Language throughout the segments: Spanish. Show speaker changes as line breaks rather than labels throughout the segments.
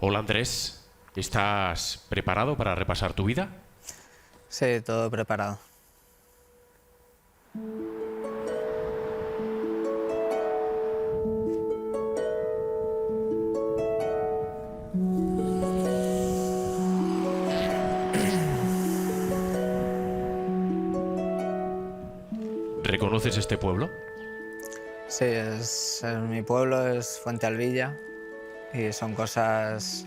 Hola Andrés, ¿estás preparado para repasar tu vida?
Sí, todo preparado.
¿Reconoces este pueblo?
Sí, mi pueblo es Fuente Alvilla y son cosas,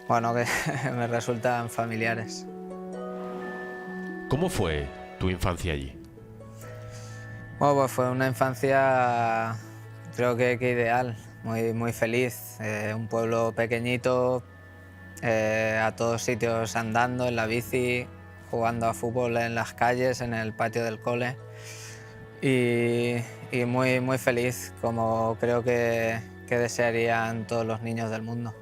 bueno, que me resultan familiares.
¿Cómo fue tu infancia allí?
Bueno, pues fue una infancia, creo que ideal, muy feliz. Un pueblo pequeñito, a todos sitios andando, en la bici, jugando a fútbol en las calles, en el patio del cole. Y muy feliz, como creo que desearían todos los niños del mundo.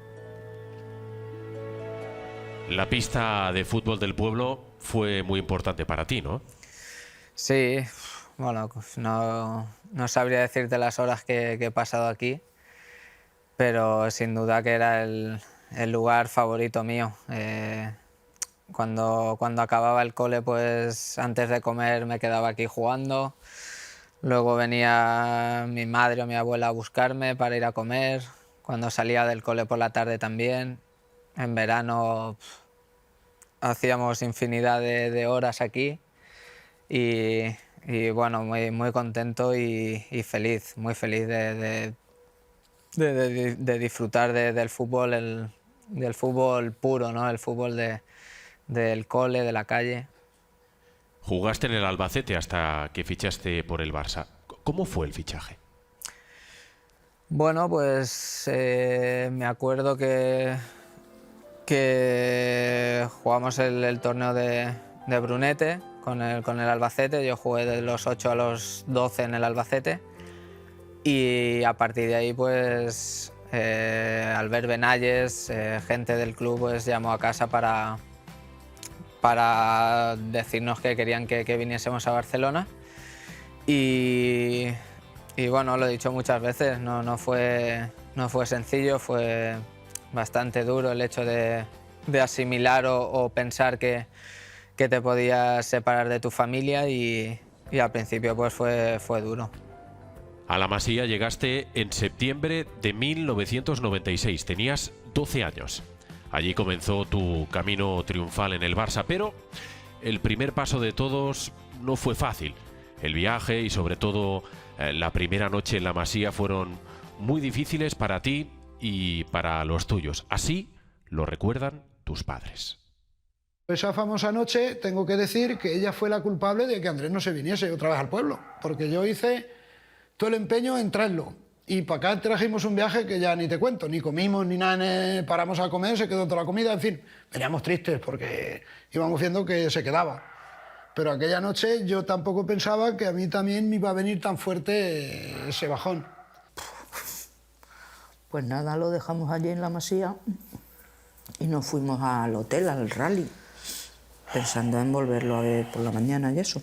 La pista de fútbol del pueblo fue muy importante para ti, ¿no?
Sí, bueno, pues no sabría decirte las horas que he pasado aquí, pero sin duda que era el lugar favorito mío. Cuando acababa el cole, pues antes de comer me quedaba aquí jugando. Luego venía mi madre o mi abuela a buscarme para ir a comer. Cuando salía del cole por la tarde también. En verano hacíamos infinidad de horas aquí y, y bueno, muy contento y feliz, muy feliz de disfrutar del fútbol, del fútbol puro, ¿no? El fútbol del cole, de la calle.
Jugaste en el Albacete hasta que fichaste por el Barça. ¿Cómo fue el fichaje?
Bueno, pues me acuerdo que jugamos el torneo de Brunete con el Albacete. Yo jugué de los 8 a los 12 en el Albacete y a partir de ahí, pues Albert Benalles, gente del club, pues llamó a casa para decirnos que querían que viniésemos a Barcelona. Y, y bueno, lo he dicho muchas veces, no fue sencillo, fue bastante duro el hecho de asimilar o pensar que te podías separar de tu familia y al principio pues fue duro.
A la Masía llegaste en septiembre de 1996. Tenías 12 años. Allí comenzó tu camino triunfal en el Barça, pero el primer paso de todos no fue fácil. El viaje y sobre todo la primera noche en la Masía fueron muy difíciles para ti y para los tuyos. Así lo recuerdan tus padres.
Esa famosa noche tengo que decir que ella fue la culpable de que Andrés no se viniese otra vez al pueblo, porque yo hice todo el empeño en traerlo. Y para acá trajimos un viaje que ya ni te cuento, ni comimos ni nada, paramos a comer, se quedó toda la comida, en fin, veníamos tristes porque íbamos viendo que se quedaba. Pero aquella noche yo tampoco pensaba que a mí también me iba a venir tan fuerte ese bajón.
Pues nada, lo dejamos allí en la Masía y nos fuimos al hotel, al rally, pensando en volverlo a ver por la mañana y eso.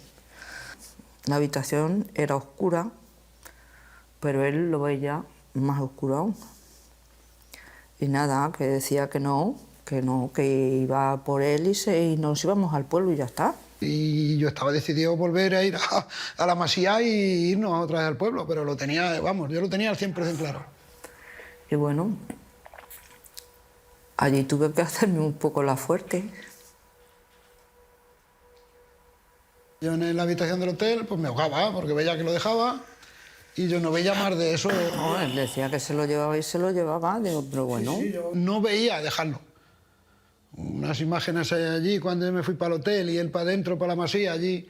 La habitación era oscura, pero él lo veía más oscuro aún. Y nada, que decía que no, que iba por él y nos íbamos al pueblo y ya está.
Y yo estaba decidido a volver a ir a la Masía y irnos otra vez al pueblo, pero lo tenía, vamos, yo lo tenía al 100% claro.
Y bueno, allí tuve que hacerme un poco la fuerte.
Yo en la habitación del hotel pues me ahogaba porque veía que lo dejaba y yo no veía más de eso.
No, él decía que se lo llevaba y se lo llevaba, digo, pero bueno.
Sí, yo no veía dejarlo. Unas imágenes allí cuando yo me fui para el hotel y él para adentro, para la Masía, allí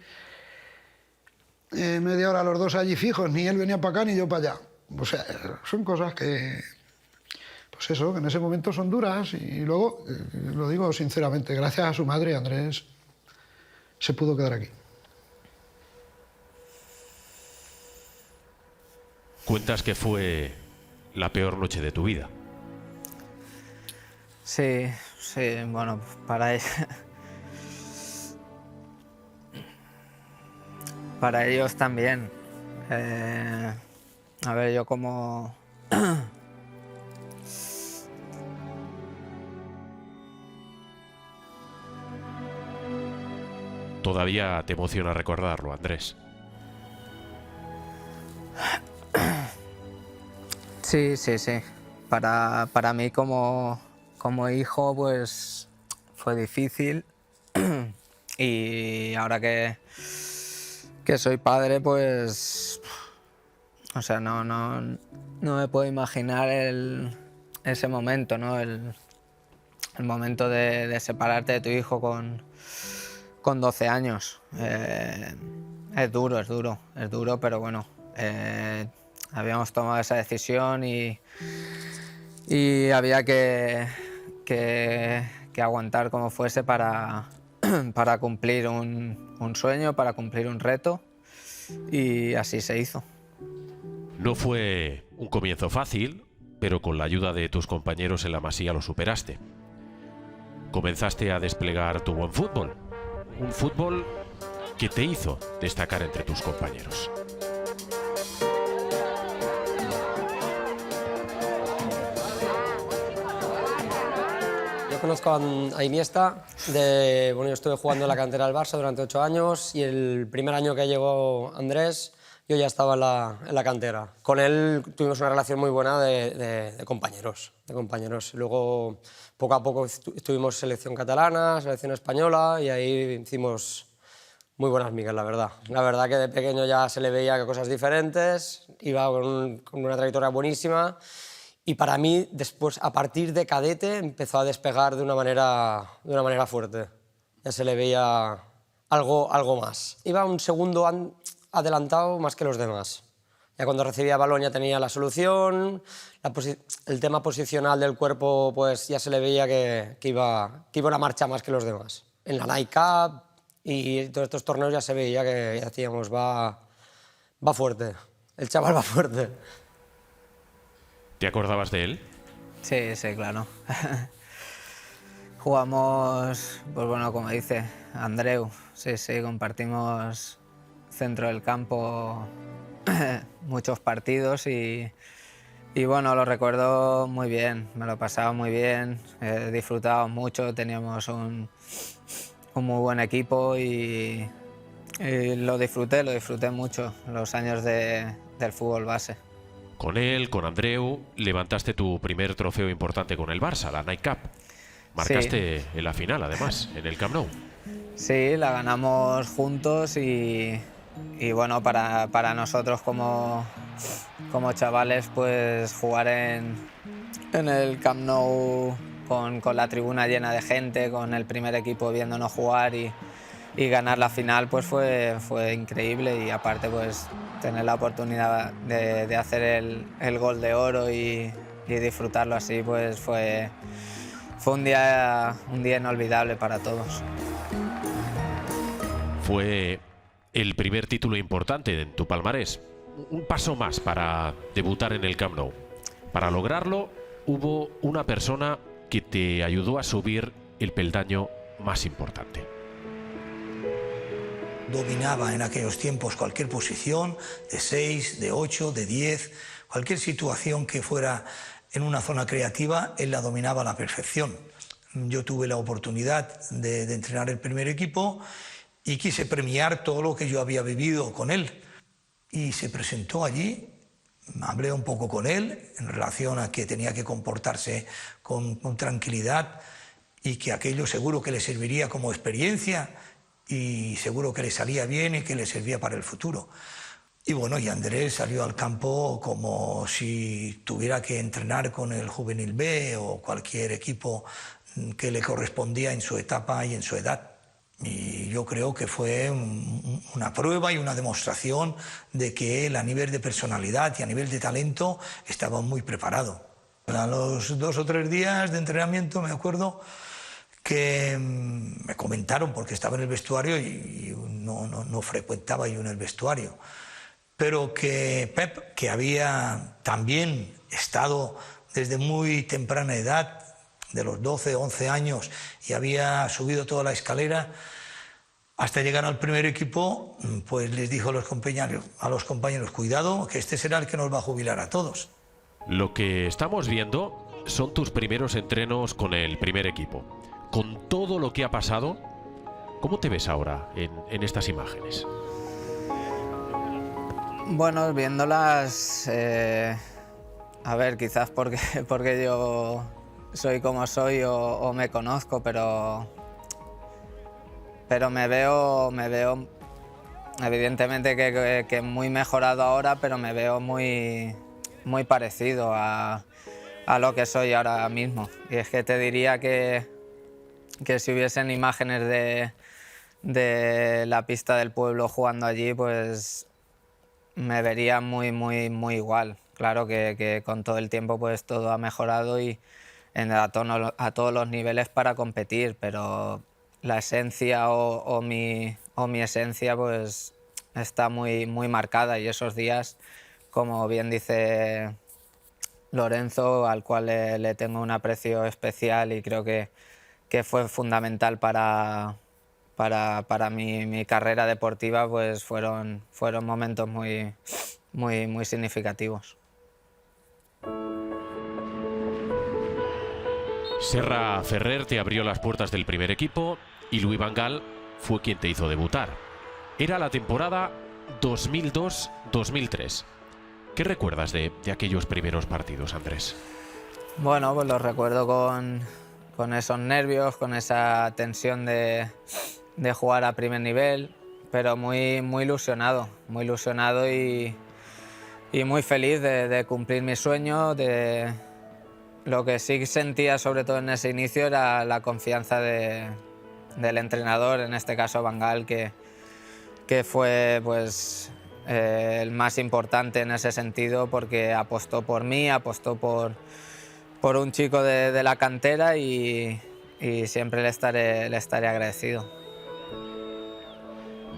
media hora los dos allí fijos, ni él venía para acá ni yo para allá. O sea, son cosas que, pues eso, que en ese momento son duras y luego, lo digo sinceramente, gracias a su madre, Andrés se pudo quedar aquí.
Cuentas que fue la peor noche de tu vida.
Sí, bueno, para ellos también. A ver, yo como
todavía te emociona recordarlo, Andrés.
Sí, sí, sí. Para mí como hijo pues fue difícil y ahora que soy padre pues, o sea, no me puedo imaginar ese momento, ¿no? El momento de separarte de tu hijo con 12 años. Es duro, pero bueno, habíamos tomado esa decisión y había que aguantar como fuese para cumplir un sueño, para cumplir un reto, y así se hizo.
No fue un comienzo fácil, pero con la ayuda de tus compañeros en la Masía lo superaste. Comenzaste a desplegar tu buen fútbol, un fútbol que te hizo destacar entre tus compañeros.
Yo conozco a Iniesta, yo estuve jugando en la cantera del Barça durante 8 años y el primer año que llegó Andrés yo ya estaba en la cantera. Con él tuvimos una relación muy buena de compañeros. Luego, poco a poco, estuvimos selección catalana, selección española y ahí hicimos muy buenas migas, la verdad. La verdad que de pequeño ya se le veía que cosas diferentes, iba con una trayectoria buenísima y para mí, después, a partir de cadete, empezó a despegar de una manera fuerte. Ya se le veía algo más. Iba un segundo adelantado más que los demás. Ya cuando recibía balón ya tenía la solución, el tema posicional del cuerpo pues ya se le veía que iba una marcha más que los demás. En la Nike Cup y todos estos torneos ya se veía que ya decíamos, va fuerte, el chaval va fuerte.
¿Te acordabas de él?
Sí, sí, claro. Jugamos, pues bueno, como dice Andreu, sí, compartimos centro del campo muchos partidos y bueno, lo recuerdo muy bien, me lo pasaba muy bien, disfrutábamos mucho, teníamos un muy buen equipo y lo disfruté mucho, los años del fútbol base.
Con él, con Andreu, levantaste tu primer trofeo importante con el Barça, la Nike Cup. Marcaste
Sí.
en la final, además, en el Camp Nou.
Sí, la ganamos juntos y bueno, para nosotros como chavales, pues jugar en el Camp Nou con la tribuna llena de gente, con el primer equipo viéndonos jugar y ganar la final, pues fue increíble y aparte pues tener la oportunidad de hacer el gol de oro y disfrutarlo así, pues fue un día inolvidable para todos.
Fue el primer título importante en tu palmarés. Un paso más para debutar en el Camp Nou. Para lograrlo, hubo una persona que te ayudó a subir el peldaño más importante.
Dominaba en aquellos tiempos cualquier posición, de 6, de 8, de 10, cualquier situación que fuera en una zona creativa, él la dominaba a la perfección. Yo tuve la oportunidad de entrenar el primer equipo y quise premiar todo lo que yo había vivido con él. Y se presentó allí, hablé un poco con él en relación a que tenía que comportarse con tranquilidad y que aquello seguro que le serviría como experiencia y seguro que le salía bien y que le servía para el futuro. Y bueno, y Andrés salió al campo como si tuviera que entrenar con el Juvenil B o cualquier equipo que le correspondía en su etapa y en su edad. Y yo creo que fue una prueba y una demostración de que él a nivel de personalidad y a nivel de talento estaba muy preparado. A los 2 o 3 días de entrenamiento me acuerdo que me comentaron, porque estaba en el vestuario y no frecuentaba yo en el vestuario, pero que Pep, que había también estado desde muy temprana edad, de los 12, 11 años, y había subido toda la escalera hasta llegar al primer equipo, pues les dijo a los compañeros, cuidado, que este será el que nos va a jubilar a todos.
Lo que estamos viendo son tus primeros entrenos con el primer equipo. Con todo lo que ha pasado, ¿Cómo te ves ahora en estas imágenes?
Bueno, viéndolas, a ver, quizás porque yo soy como soy o me conozco, pero me veo evidentemente que muy mejorado ahora, pero me veo muy parecido a lo que soy ahora mismo. Y es que te diría que si hubiesen imágenes de la pista del pueblo jugando allí, pues me vería muy igual. Claro que con todo el tiempo pues todo ha mejorado y a todos los niveles para competir, pero la esencia o mi esencia pues está muy marcada, y esos días, como bien dice Lorenzo, al cual le tengo un aprecio especial y creo que fue fundamental para mi carrera deportiva, pues fueron momentos muy significativos.
Serra Ferrer te abrió las puertas del primer equipo y Louis van Gaal fue quien te hizo debutar. Era la temporada 2002-2003. ¿Qué recuerdas de aquellos primeros partidos, Andrés?
Bueno, pues los recuerdo con esos nervios, con esa tensión de jugar a primer nivel, pero muy ilusionado y muy feliz de cumplir mi sueño. Lo que sí sentía sobre todo en ese inicio era la confianza del entrenador, en este caso Van Gaal, que fue pues el más importante en ese sentido, porque apostó por mí, apostó por un chico de la cantera, y siempre le estaré agradecido.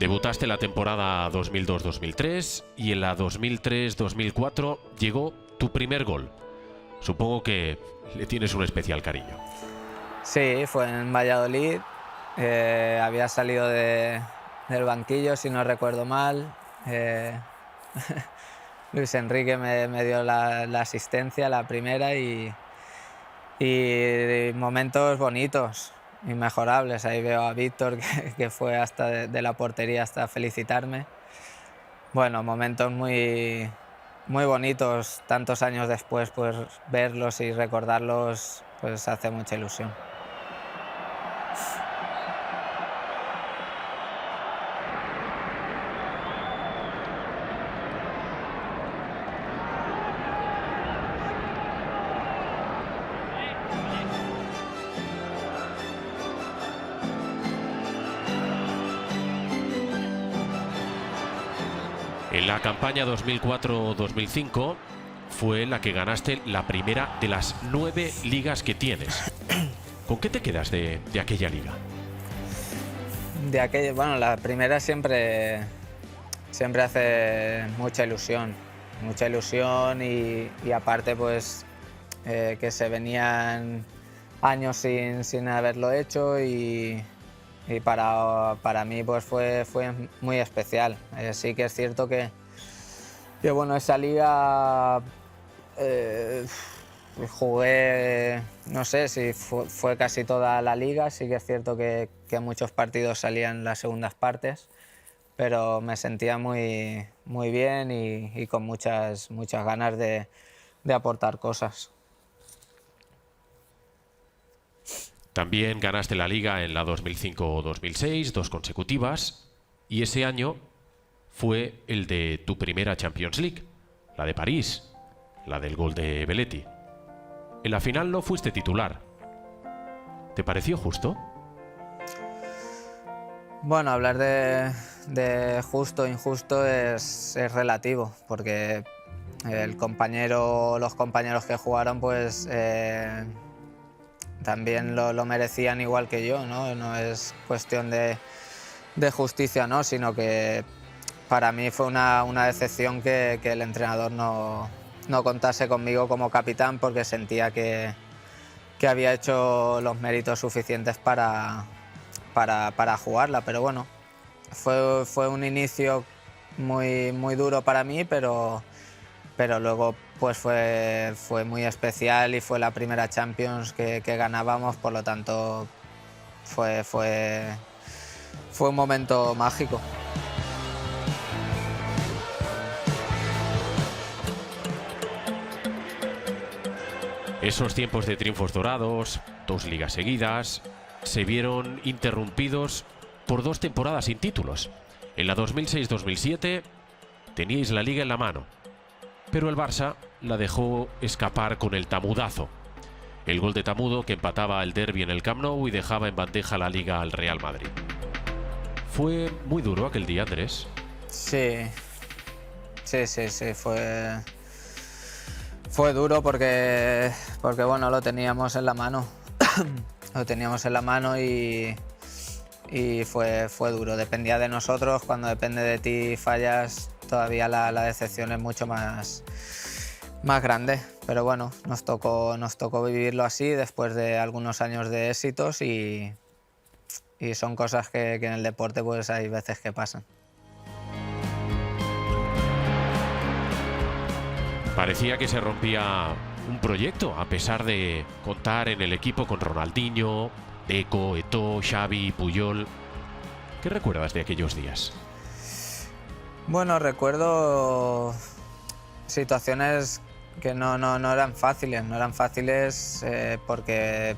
Debutaste la temporada 2002-2003 y en la 2003-2004 llegó tu primer gol. Supongo que le tienes un especial cariño.
Sí, fue en Valladolid. Había salido del banquillo, si no recuerdo mal. Luis Enrique me dio la asistencia, la primera, y momentos bonitos, inmejorables. Ahí veo a Víctor, que fue hasta de la portería hasta felicitarme. Bueno, momentos muy bonitos, tantos años después, pues verlos y recordarlos pues hace mucha ilusión.
En la campaña 2004-2005 fue la que ganaste la primera de las 9 ligas que tienes. ¿Con qué te quedas de aquella liga?
Bueno, la primera siempre hace mucha ilusión y aparte pues que se venían años sin haberlo hecho, y para mí pues fue muy especial. Sí que es cierto que bueno, esa liga jugué, no sé si fue casi toda la liga. Sí que es cierto que muchos partidos salían las segundas partes, pero me sentía muy bien y con muchas ganas de aportar cosas.
También ganaste la Liga en la 2005-2006, 2 consecutivas, y ese año fue el de tu primera Champions League, la de París, la del gol de Belletti. En la final no fuiste titular. ¿Te pareció justo?
Bueno, hablar de justo o injusto es relativo, porque los compañeros que jugaron pues también lo merecían igual que yo, ¿no? No es cuestión de justicia, ¿no? Sino que para mí fue una decepción que el entrenador no contase conmigo como capitán, porque sentía que había hecho los méritos suficientes para jugarla. Pero bueno, fue un inicio muy duro para mí, pero luego pues fue muy especial y fue la primera Champions que ganábamos, por lo tanto fue fue un momento mágico.
Esos tiempos de triunfos dorados, 2 ligas seguidas, se vieron interrumpidos por 2 temporadas sin títulos. En la 2006-2007 teníais la liga en la mano, pero el Barça la dejó escapar con el tamudazo. El gol de Tamudo que empataba el derbi en el Camp Nou y dejaba en bandeja la liga al Real Madrid. Fue muy duro aquel día, Andrés.
Sí, fue duro porque bueno, lo teníamos en la mano. Lo teníamos en la mano y fue duro. Dependía de nosotros. Cuando depende de ti fallas, todavía la decepción es mucho más grande. Pero bueno, nos tocó vivirlo así después de algunos años de éxitos y son cosas que en el deporte pues hay veces que pasan.
Parecía que se rompía un proyecto, a pesar de contar en el equipo con Ronaldinho, Deco, Eto'o, Xavi, Puyol. ¿Qué recuerdas de aquellos días?
Bueno, recuerdo situaciones que no eran fáciles, porque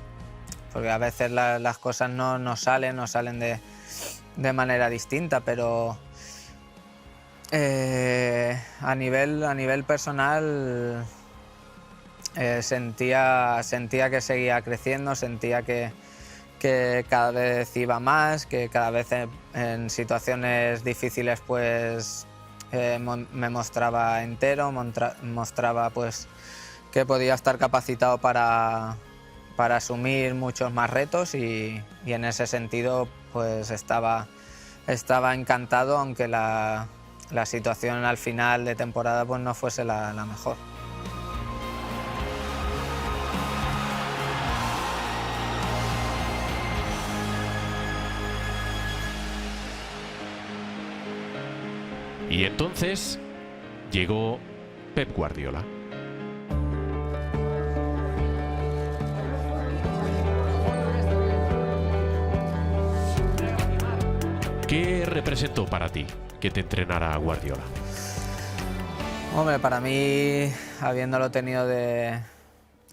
a veces las cosas no salen de manera distinta, pero a nivel personal sentía que seguía creciendo, sentía que cada vez iba más, que cada vez en situaciones difíciles pues me mostraba entero, mostraba pues que podía estar capacitado para asumir muchos más retos y en ese sentido pues estaba encantado, aunque la situación al final de temporada pues no fuese la mejor.
Y entonces llegó Pep Guardiola. ¿Qué representó para ti que te entrenara Guardiola?
Hombre, para mí, habiéndolo tenido de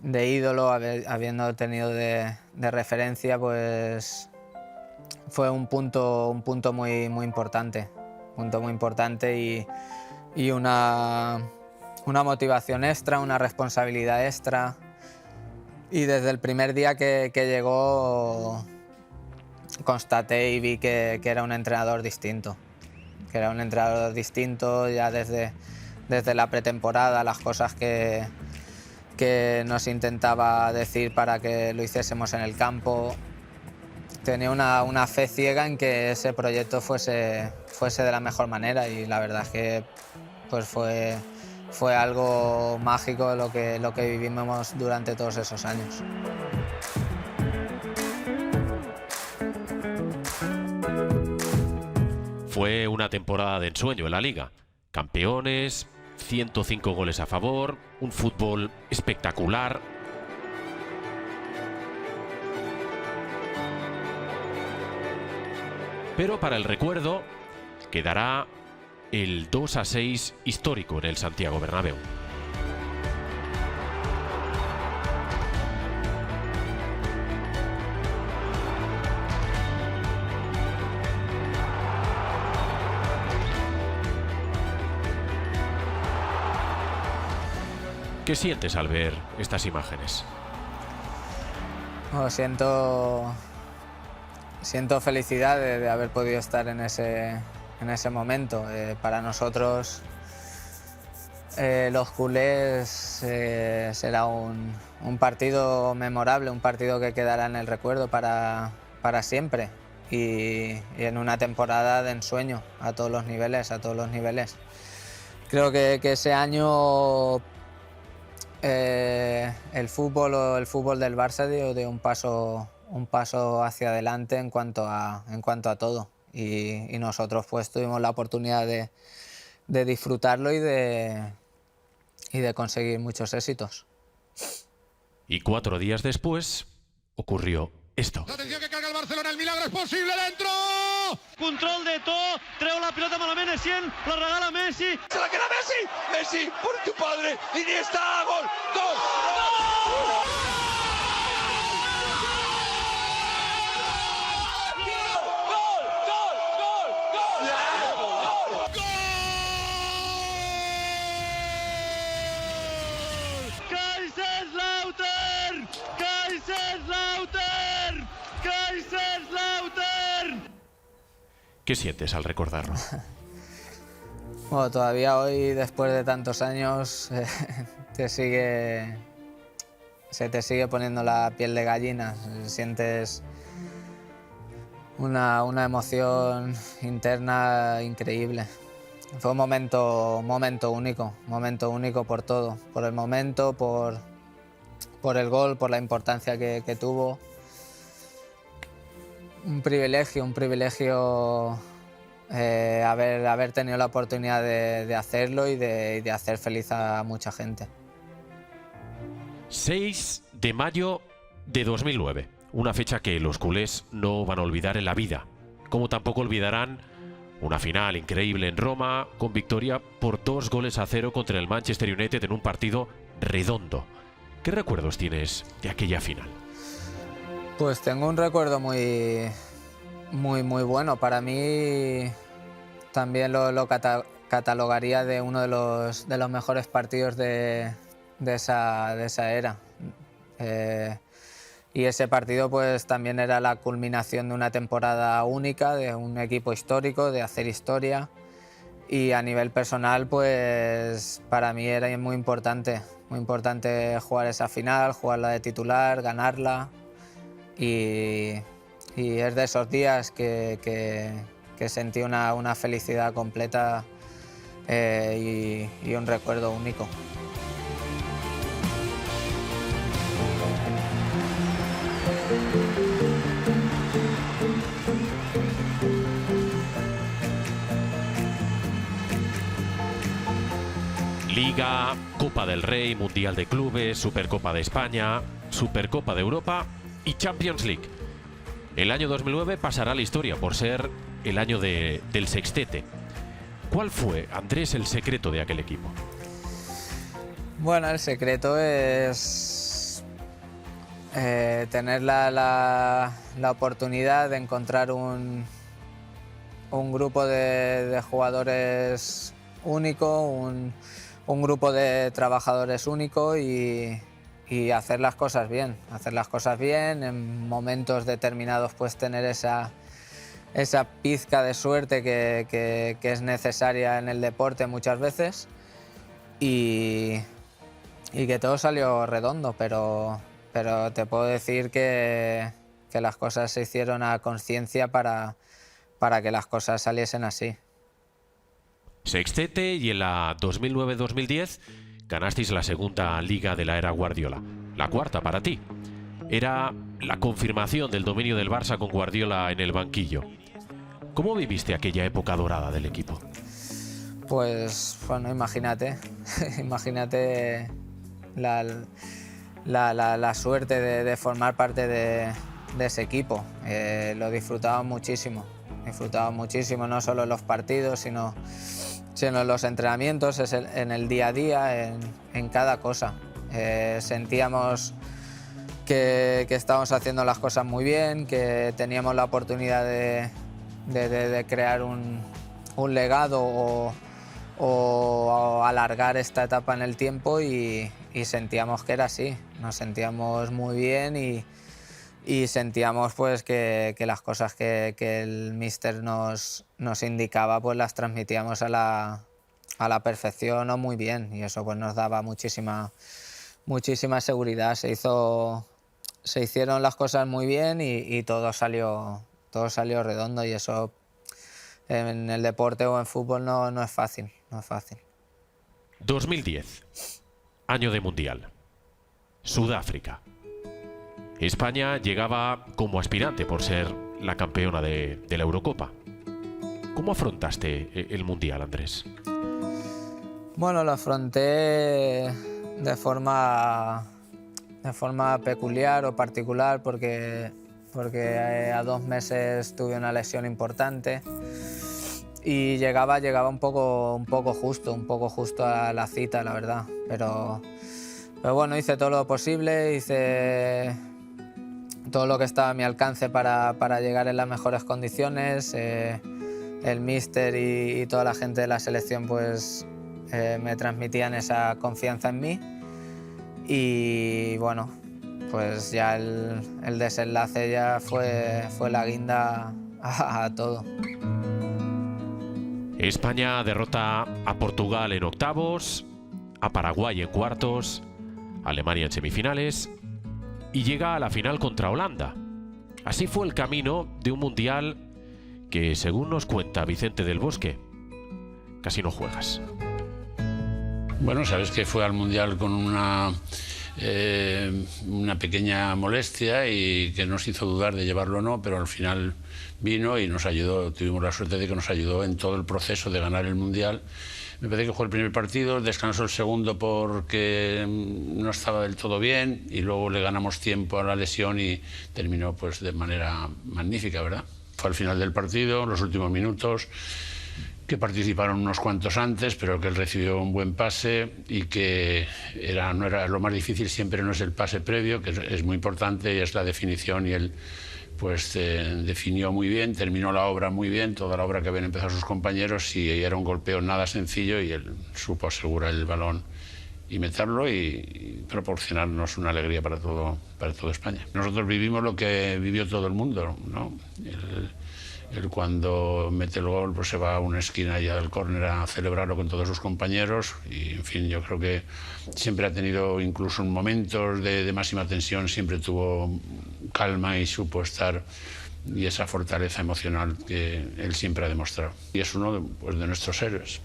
ídolo, habiéndolo tenido de referencia, pues fue un punto muy importante. Y una motivación extra, una responsabilidad extra. Y desde el primer día que llegó constaté y vi que era un entrenador distinto. Ya desde la pretemporada, las cosas que nos intentaba decir para que lo hiciésemos en el campo. Tenía una fe ciega en que ese proyecto fuese de la mejor manera y la verdad es que pues fue algo mágico lo que vivimos durante todos esos años.
Fue una temporada de ensueño en la Liga. Campeones, 105 goles a favor, un fútbol espectacular. Pero para el recuerdo quedará el 2-6 histórico en el Santiago Bernabéu. ¿Qué sientes al ver estas imágenes?
Bueno, siento felicidad de haber podido estar en ese momento. Para nosotros, los culés, será un partido memorable, un partido que quedará en el recuerdo para siempre y en una temporada de ensueño a todos los niveles. Creo que ese año el fútbol del Barça dio un paso hacia adelante en cuanto a todo y nosotros pues tuvimos la oportunidad de disfrutarlo y de conseguir muchos éxitos.
Y 4 días después ocurrió esto.
Atención que carga el Barcelona, el milagro es posible dentro. Control de To, treu la pilota malament, Essien, la regala Messi.
Se la queda Messi, Messi, por tu padre, Iniesta, gol, gol, gol.
¿Qué sientes al recordarlo?
Bueno, todavía hoy, después de tantos años, se te sigue poniendo la piel de gallina. Sientes una emoción interna increíble. Fue un momento único por todo, por el momento, por el gol, por la importancia que tuvo. Un privilegio haber tenido la oportunidad de hacerlo y de hacer feliz a mucha gente.
6 de mayo de 2009, una fecha que los culés no van a olvidar en la vida, como tampoco olvidarán una final increíble en Roma, con victoria por 2-0 contra el Manchester United en un partido redondo. ¿Qué recuerdos tienes de aquella final?
Pues tengo un recuerdo muy bueno. Para mí también lo catalogaría de uno de los mejores partidos de esa era. Y ese partido pues también era la culminación de una temporada única, de un equipo histórico, de hacer historia. Y a nivel personal, pues para mí era muy importante jugar esa final, jugarla de titular, ganarla. Y es de esos días que sentí una felicidad completa y un recuerdo único.
Liga, Copa del Rey, Mundial de Clubes, Supercopa de España, Supercopa de Europa y Champions League. El año 2009 pasará a la historia por ser el año del sextete. ¿Cuál fue, Andrés, el secreto de aquel equipo?
Bueno, el secreto es tener la oportunidad de encontrar un grupo de jugadores único, un grupo de trabajadores único y hacer las cosas bien. En momentos determinados pues tener esa pizca de suerte que es necesaria en el deporte muchas veces y que todo salió redondo, pero te puedo decir que las cosas se hicieron a conciencia para que las cosas saliesen así.
Sextete, y en la 2009-2010 ganasteis la segunda liga de la era Guardiola, la cuarta para ti. Era la confirmación del dominio del Barça con Guardiola en el banquillo. ¿Cómo viviste aquella época dorada del equipo?
Pues bueno, imagínate la suerte de formar parte de ese equipo. Lo disfrutaba muchísimo, no solo en los partidos, sino en los entrenamientos, en el día a día, en cada cosa. Sentíamos que estábamos haciendo las cosas muy bien, que teníamos la oportunidad de crear un legado o alargar esta etapa en el tiempo y sentíamos que era así. Nos sentíamos muy bien y sentíamos pues que las cosas que el míster nos indicaba pues las transmitíamos a la perfección o muy bien, y eso pues nos daba muchísima seguridad. Se hicieron las cosas muy bien y todo salió redondo, y eso en el deporte o en fútbol no es fácil.
2010, año de Mundial. Sudáfrica. España llegaba como aspirante por ser la campeona de la Eurocopa. ¿Cómo afrontaste el Mundial, Andrés?
Bueno, lo afronté de forma peculiar o particular porque porque a 2 meses tuve una lesión importante y llegaba un poco justo a la cita, la verdad. Pero bueno, hice todo lo posible, hice todo lo que estaba a mi alcance para llegar en las mejores condiciones. El míster y toda la gente de la selección pues, me transmitían esa confianza en mí y bueno, pues ya el desenlace ya fue la guinda a todo.
España derrota a Portugal en octavos, a Paraguay en cuartos, a Alemania en semifinales y llega a la final contra Holanda. Así fue el camino de un mundial que, según nos cuenta Vicente del Bosque, casi no juegas.
Bueno, sabes que fue al mundial con una pequeña molestia y que nos hizo dudar de llevarlo o no, pero al final vino y nos ayudó, tuvimos la suerte de que nos ayudó en todo el proceso de ganar el mundial. Me parece que jugó el primer partido, descansó el segundo porque no estaba del todo bien y luego le ganamos tiempo a la lesión y terminó pues de manera magnífica, ¿verdad? Fue al final del partido, los últimos minutos, que participaron unos cuantos antes, pero que él recibió un buen pase y que no era lo más difícil, siempre no es el pase previo, que es muy importante y es la definición, y él pues definió muy bien, terminó la obra muy bien, toda la obra que habían empezado sus compañeros, y era un golpeo nada sencillo y él supo asegurar el balón y meterlo y proporcionarnos una alegría para todo España. Nosotros vivimos lo que vivió todo el mundo, ¿no? Él cuando mete el gol pues se va a una esquina allá del córner a celebrarlo con todos sus compañeros y, en fin, yo creo que siempre ha tenido, incluso en momentos de máxima tensión, siempre tuvo calma y supo estar, y esa fortaleza emocional que él siempre ha demostrado. Y es uno de nuestros héroes.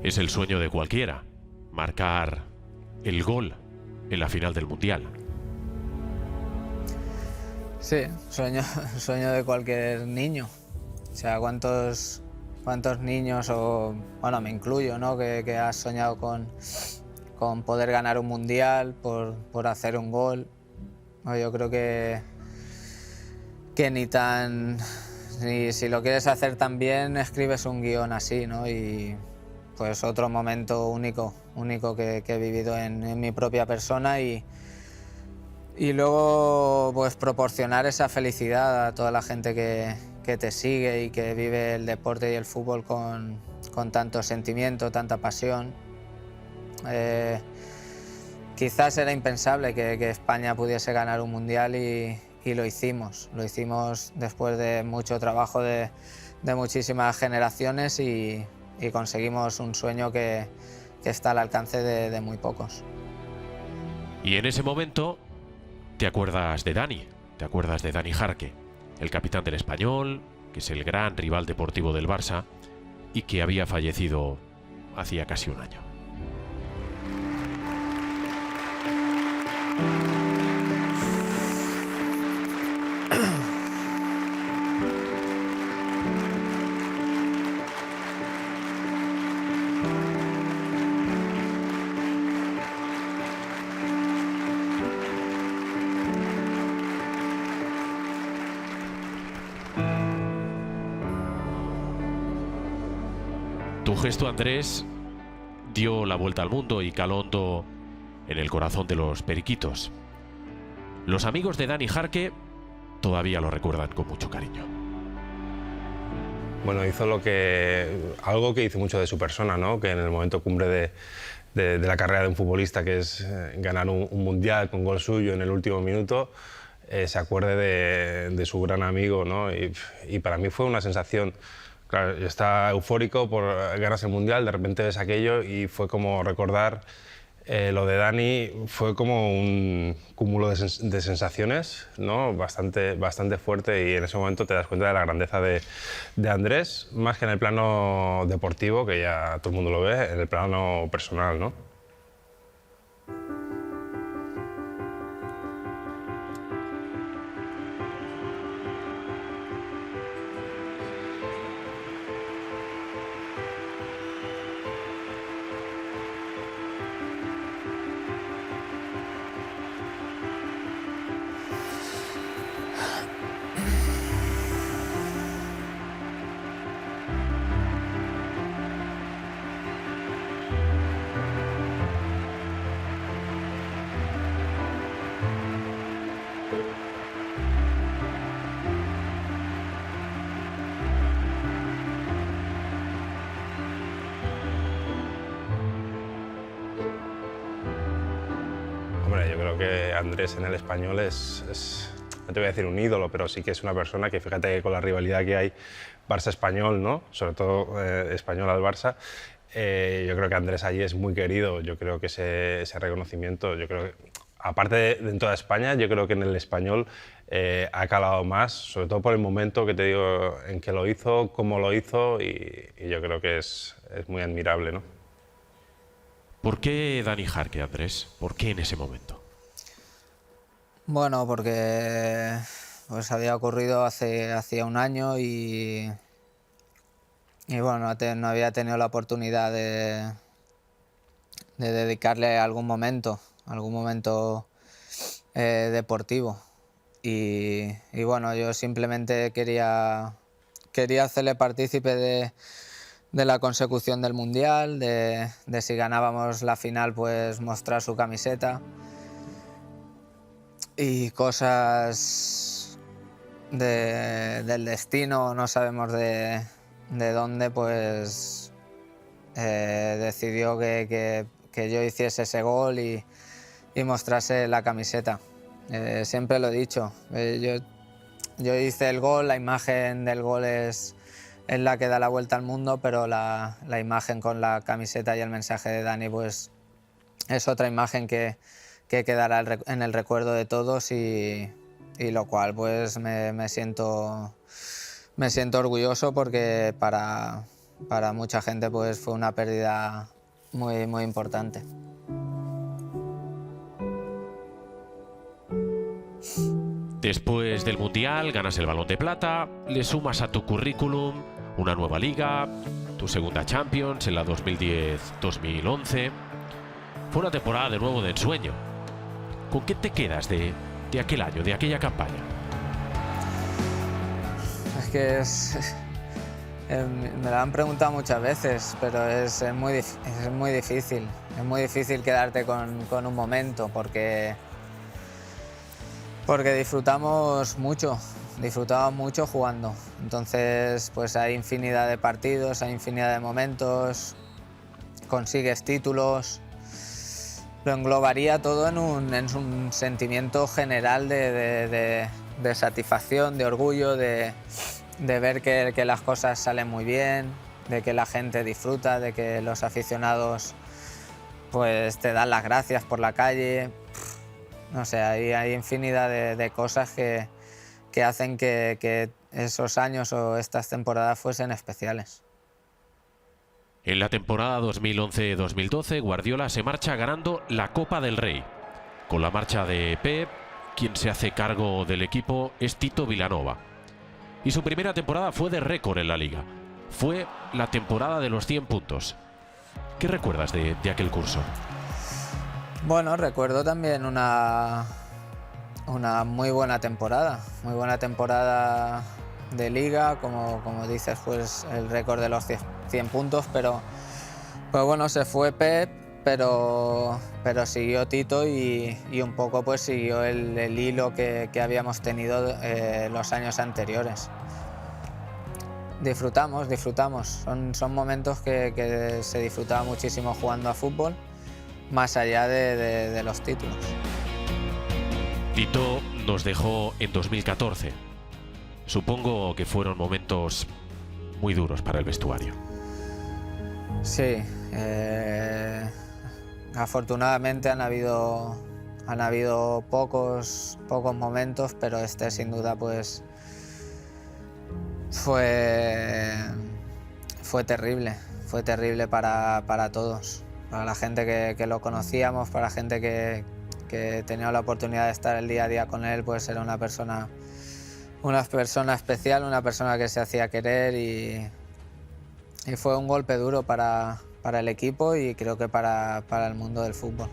Es el sueño de cualquiera, marcar el gol en la final del Mundial.
Sí, sueño de cualquier niño. O sea, ¿cuántos niños, o bueno, me incluyo, ¿no? que has soñado con poder ganar un mundial, por hacer un gol? No, yo creo que si lo quieres hacer tan bien, escribes un guión así, ¿no? Y pues otro momento único que he vivido en mi propia persona, y luego pues proporcionar esa felicidad a toda la gente que te sigue y que vive el deporte y el fútbol con tanto sentimiento, tanta pasión. Quizás era impensable que España pudiese ganar un mundial y lo hicimos. Lo hicimos después de mucho trabajo de muchísimas generaciones y conseguimos un sueño que está al alcance de muy pocos.
Y en ese momento te acuerdas de Dani Jarque, el capitán del Español, que es el gran rival deportivo del Barça y que había fallecido hacía casi un año. Tu gesto, Andrés, dio la vuelta al mundo y caló hondo en el corazón de los periquitos. Los amigos de Dani Jarque todavía lo recuerdan con mucho cariño.
Bueno, hizo algo que hizo mucho de su persona, ¿no? Que en el momento cumbre de la carrera de un futbolista, que es ganar un mundial con gol suyo en el último minuto, se acuerde de su gran amigo, ¿no? Y para mí fue una sensación. Claro, yo estaba eufórico por ganarse el mundial, de repente ves aquello y fue como recordar lo de Dani, fue como un cúmulo de sensaciones, ¿no? bastante fuerte, y en ese momento te das cuenta de la grandeza de Andrés, más que en el plano deportivo, que ya todo el mundo lo ve, en el plano personal, ¿no? creo que Andrés en el Español es, no te voy a decir un ídolo, pero sí que es una persona que, fíjate que con la rivalidad que hay Barça-Español, ¿no? Sobre todo Español al Barça, yo creo que Andrés allí es muy querido. Yo creo que ese reconocimiento, yo creo que, aparte de en toda España, yo creo que en el Español ha calado más, sobre todo por el momento que te digo en que lo hizo, cómo lo hizo, y yo creo que es muy admirable, ¿no?
¿Por qué Dani Jarque, Andrés? ¿Por qué en ese momento?
Bueno, porque pues había ocurrido hacía un año y bueno, no había tenido la oportunidad de dedicarle algún momento deportivo. Y bueno, yo simplemente quería hacerle partícipe de la consecución del Mundial, de si ganábamos la final, pues mostrar su camiseta. Y cosas del destino, no sabemos de dónde, pues decidió que yo hiciese ese gol y mostrase la camiseta. Siempre lo he dicho, yo hice el gol, la imagen del gol es la que da la vuelta al mundo, pero la imagen con la camiseta y el mensaje de Dani, pues es otra imagen que quedará en el recuerdo de todos y lo cual pues me siento orgulloso, porque para mucha gente pues fue una pérdida muy, muy importante.
Después del Mundial ganas el Balón de Plata, le sumas a tu currículum una nueva liga, tu segunda Champions en la 2010-2011. Fue una temporada de nuevo de ensueño. ¿Con qué te quedas de aquel año, de aquella campaña?
Es que me lo han preguntado muchas veces, pero es muy difícil. Es muy difícil quedarte con un momento, porque disfrutamos mucho jugando. Entonces, pues hay infinidad de partidos, hay infinidad de momentos, consigues títulos. Lo englobaría todo en un sentimiento general de satisfacción, de orgullo, de ver que las cosas salen muy bien, de que la gente disfruta, de que los aficionados pues te dan las gracias por la calle. No sé, hay infinidad de cosas que hacen que esos años o estas temporadas fuesen especiales.
En la temporada 2011-2012, Guardiola se marcha ganando la Copa del Rey. Con la marcha de Pep, quien se hace cargo del equipo es Tito Vilanova. Y su primera temporada fue de récord en la Liga. Fue la temporada de los 100 puntos. ¿Qué recuerdas de aquel curso?
Bueno, recuerdo también una muy buena temporada de Liga, como dices, pues el récord de los 100 puntos, pero pues bueno, se fue Pep, pero siguió Tito y un poco pues siguió el hilo que habíamos tenido los años anteriores. Disfrutamos, son momentos que se disfrutaba muchísimo jugando a fútbol, más allá de los títulos.
Tito nos dejó en 2014. Supongo que fueron momentos muy duros para el vestuario.
Sí, afortunadamente han habido pocos momentos, pero este sin duda pues fue terrible para todos, para la gente que lo conocíamos, para la gente que tenía la oportunidad de estar el día a día con él. Pues era una persona especial, una persona que se hacía querer y fue un golpe duro para el equipo y creo que para el mundo del fútbol.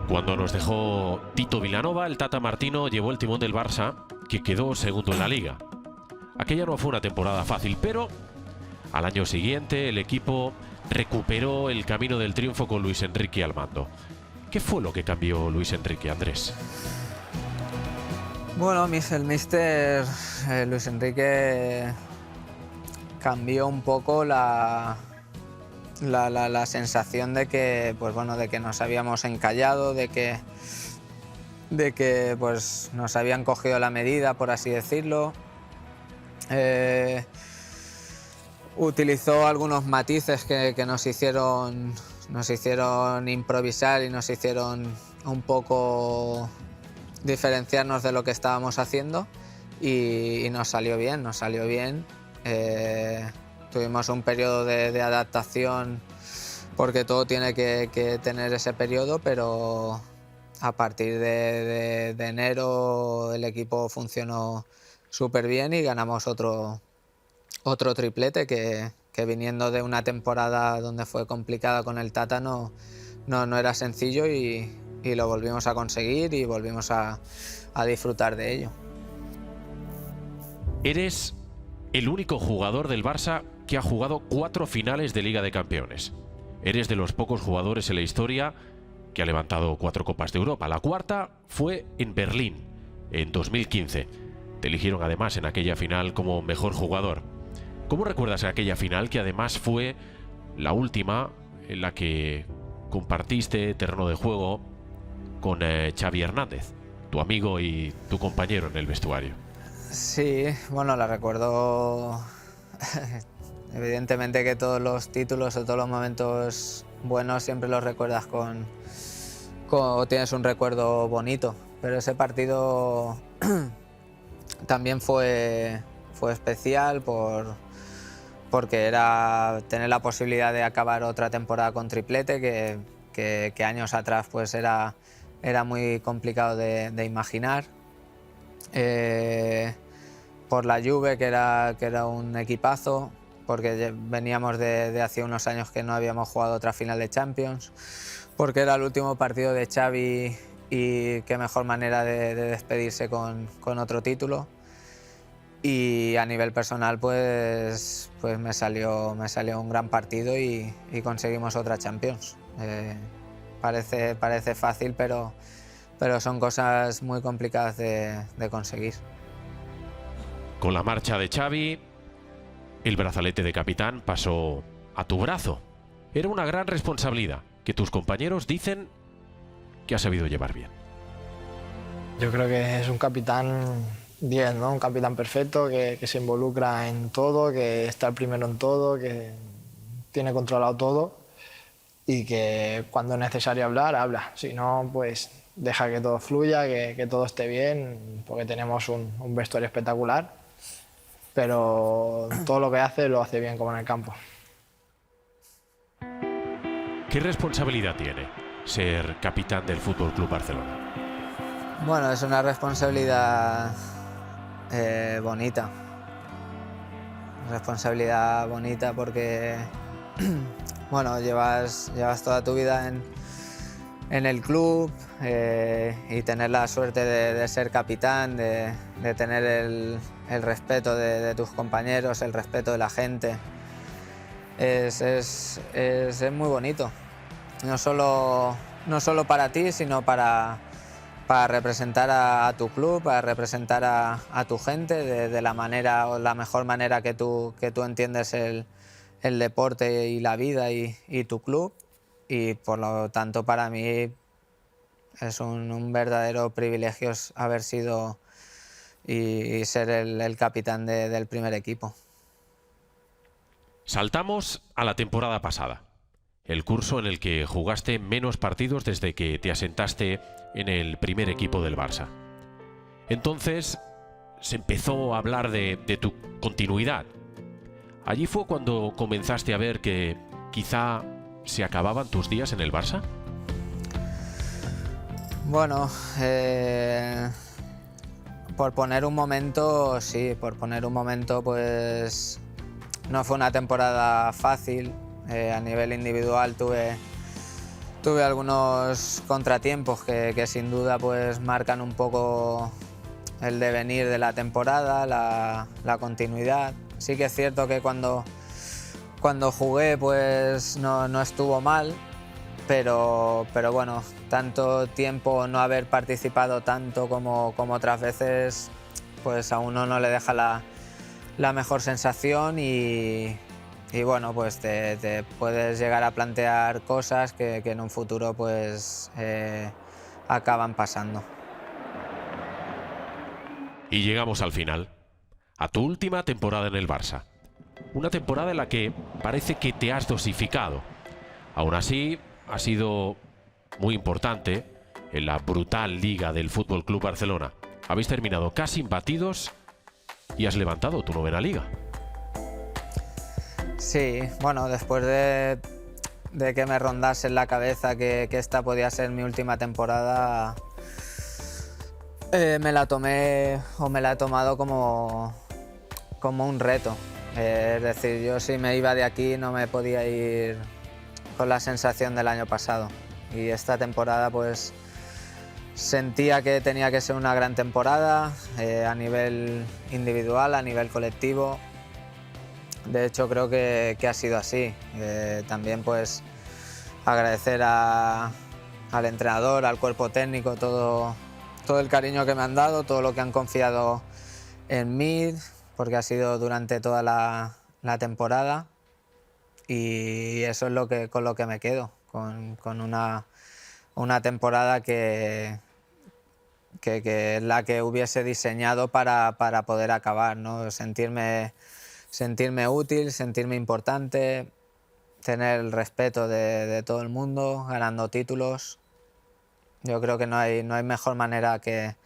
Cuando nos dejó Tito Vilanova, el Tata Martino llevó el timón del Barça, que quedó segundo en la Liga. Aquella no fue una temporada fácil, pero al año siguiente el equipo recuperó el camino del triunfo con Luis Enrique al mando. ¿Qué fue lo que cambió Luis Enrique, Andrés?
Bueno, el míster Luis Enrique cambió un poco la sensación de que, pues bueno, de que nos habíamos encallado, de que pues, nos habían cogido la medida, por así decirlo. Utilizó algunos matices que nos hicieron improvisar y nos hicieron un poco diferenciarnos de lo que estábamos haciendo y nos salió bien, Tuvimos un periodo de adaptación porque todo tiene que tener ese periodo, pero a partir de enero el equipo funcionó súper bien y ganamos otro triplete que viniendo de una temporada donde fue complicada con el Tata no era sencillo y lo volvimos a conseguir y volvimos a disfrutar de ello.
Eres el único jugador del Barça que ha jugado 4 finales de Liga de Campeones. Eres de los pocos jugadores en la historia que ha levantado 4 Copas de Europa. La cuarta fue en Berlín, en 2015. Te eligieron además en aquella final como mejor jugador. ¿Cómo recuerdas aquella final, que además fue la última en la que compartiste terreno de juego con Xavi Hernández, tu amigo y tu compañero en el vestuario?
Sí, bueno, la recuerdo. Evidentemente que todos los títulos o todos los momentos buenos siempre los recuerdas tienes un recuerdo bonito, pero ese partido también fue especial porque era tener la posibilidad de acabar otra temporada con triplete que años atrás pues era muy complicado de imaginar. Por la Juve, que era un equipazo, porque veníamos de hace unos años que no habíamos jugado otra final de Champions, porque era el último partido de Xavi y qué mejor manera de despedirse con otro título. Y a nivel personal pues me salió un gran partido y conseguimos otra Champions. Parece fácil, pero son cosas muy complicadas de conseguir.
Con la marcha de Xavi, el brazalete de capitán pasó a tu brazo. Era una gran responsabilidad que tus compañeros dicen que has sabido llevar bien.
Yo creo que es un capitán 10, ¿no? Un capitán perfecto que se involucra en todo, que está el primero en todo, que tiene controlado todo y que cuando es necesario hablar, habla. Si no, pues deja que todo fluya, que todo esté bien, porque tenemos un vestuario espectacular, pero todo lo que hace lo hace bien como en el campo.
¿Qué responsabilidad tiene ser capitán del Fútbol Club Barcelona?
Bueno, es una responsabilidad bonita. Responsabilidad bonita porque bueno, llevas toda tu vida en el club y tener la suerte de ser capitán, de tener el respeto de tus compañeros, el respeto de la gente. Es muy bonito. No solo para ti, sino para representar a tu club, para representar a tu gente de la manera o la mejor manera que tú entiendes el deporte y la vida y tu club. Y por lo tanto para mí es un verdadero privilegio haber sido y ser el capitán del primer equipo.
Saltamos a la temporada pasada, el curso en el que jugaste menos partidos desde que te asentaste en el primer equipo del Barça. Entonces se empezó a hablar de tu continuidad. ¿Allí fue cuando comenzaste a ver que quizá se acababan tus días en el Barça?
Bueno, por poner un momento, sí, pues no fue una temporada fácil. A nivel individual tuve algunos contratiempos que sin duda pues marcan un poco el devenir de la temporada, la continuidad. Sí que es cierto que cuando jugué pues no estuvo mal, pero bueno, tanto tiempo, no haber participado tanto como otras veces, pues a uno no le deja la mejor sensación y bueno, pues te puedes llegar a plantear cosas que en un futuro pues acaban pasando.
Y llegamos al final, a tu última temporada en el Barça. Una temporada en la que parece que te has dosificado. Aún así, ha sido muy importante en la brutal liga del Fútbol Club Barcelona. Habéis terminado casi imbatidos y has levantado tu 9ª liga.
Sí, bueno, después de que me rondase en la cabeza que esta podía ser mi última temporada, me la tomé o me la he tomado como un reto. Es decir, yo si me iba de aquí no me podía ir con la sensación del año pasado. Y esta temporada pues sentía que tenía que ser una gran temporada a nivel individual, a nivel colectivo. De hecho creo que ha sido así. También pues agradecer al entrenador, al cuerpo técnico, todo el cariño que me han dado, todo lo que han confiado en mí, porque ha sido durante toda la temporada y eso es con lo que me quedo, con una temporada que es la que hubiese diseñado para poder acabar, ¿no? Sentirme útil, sentirme importante, tener el respeto de todo el mundo, ganando títulos. Yo creo que no hay mejor manera que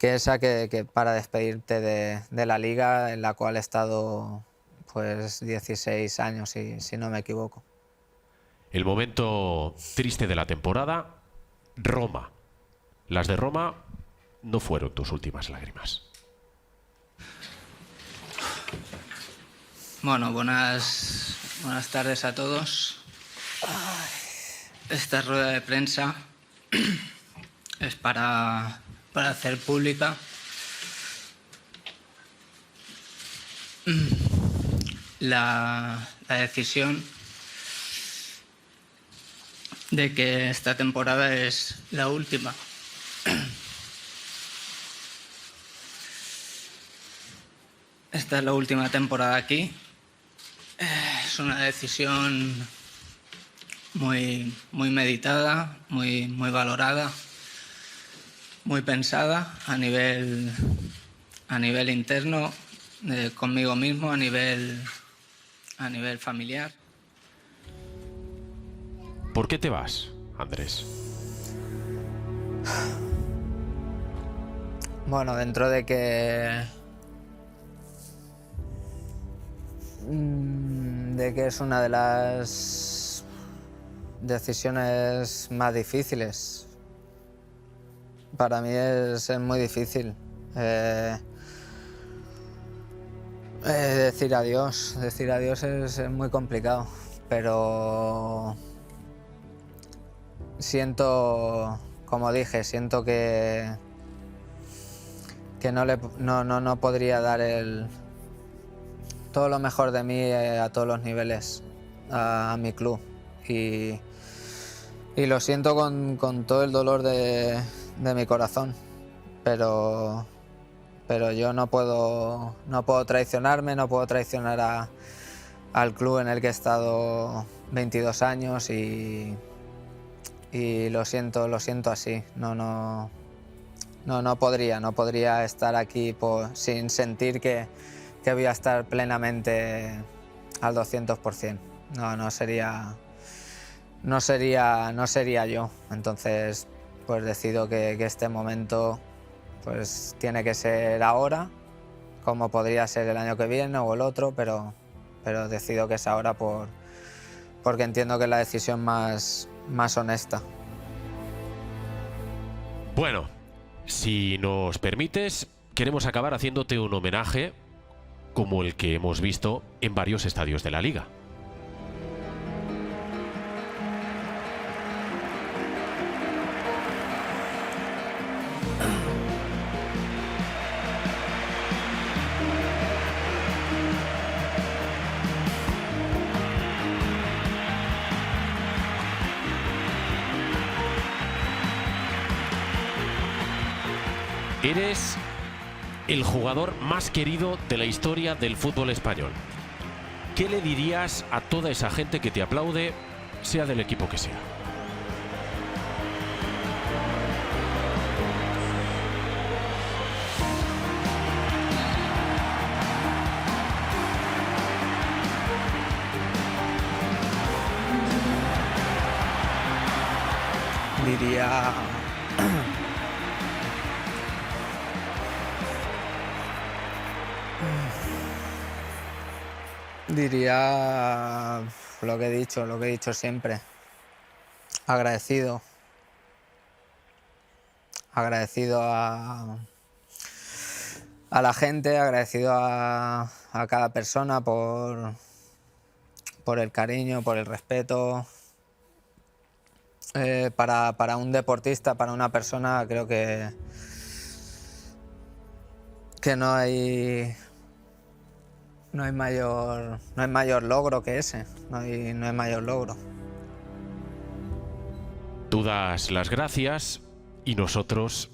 esa que para despedirte de la liga en la cual he estado pues 16 años, si no me equivoco.
El momento triste de la temporada, Roma. Las de Roma no fueron tus últimas lágrimas.
Bueno, buenas tardes a todos. Esta rueda de prensa es para hacer pública la decisión de que esta temporada es la última. Esta es la última temporada aquí. Es una decisión muy meditada, muy valorada, muy pensada a nivel interno, conmigo mismo, a nivel familiar.
¿Por qué te vas, Andrés?
Bueno, dentro de que es una de las decisiones más difíciles. Para mí es muy difícil decir adiós. Decir adiós es muy complicado, pero siento, como dije, siento que no podría dar todo lo mejor de mí a todos los niveles a mi club y lo siento con todo el dolor de mi corazón, pero yo no puedo traicionarme, no puedo traicionar al club en el que he estado 22 años y lo siento así. No podría estar aquí sin sentir que voy a estar plenamente al 200%. No sería yo. Entonces, pues decido que este momento pues tiene que ser ahora, como podría ser el año que viene o el otro, pero decido que es ahora porque entiendo que es la decisión más honesta.
Bueno, si nos permites, queremos acabar haciéndote un homenaje como el que hemos visto en varios estadios de la Liga. Eres el jugador más querido de la historia del fútbol español. ¿Qué le dirías a toda esa gente que te aplaude, sea del equipo que sea?
Diría... Diría lo que he dicho siempre. Agradecido. Agradecido a la gente, agradecido a cada persona por el cariño, por el respeto. Para un deportista, para una persona, creo que no hay mayor logro que ese. No hay mayor logro.
Tú das las gracias y nosotros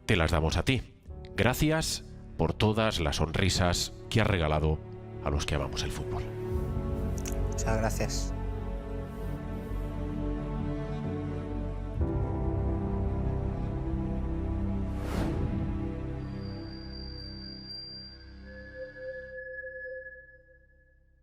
te las damos a ti. Gracias por todas las sonrisas que has regalado a los que amamos el fútbol.
Muchas gracias.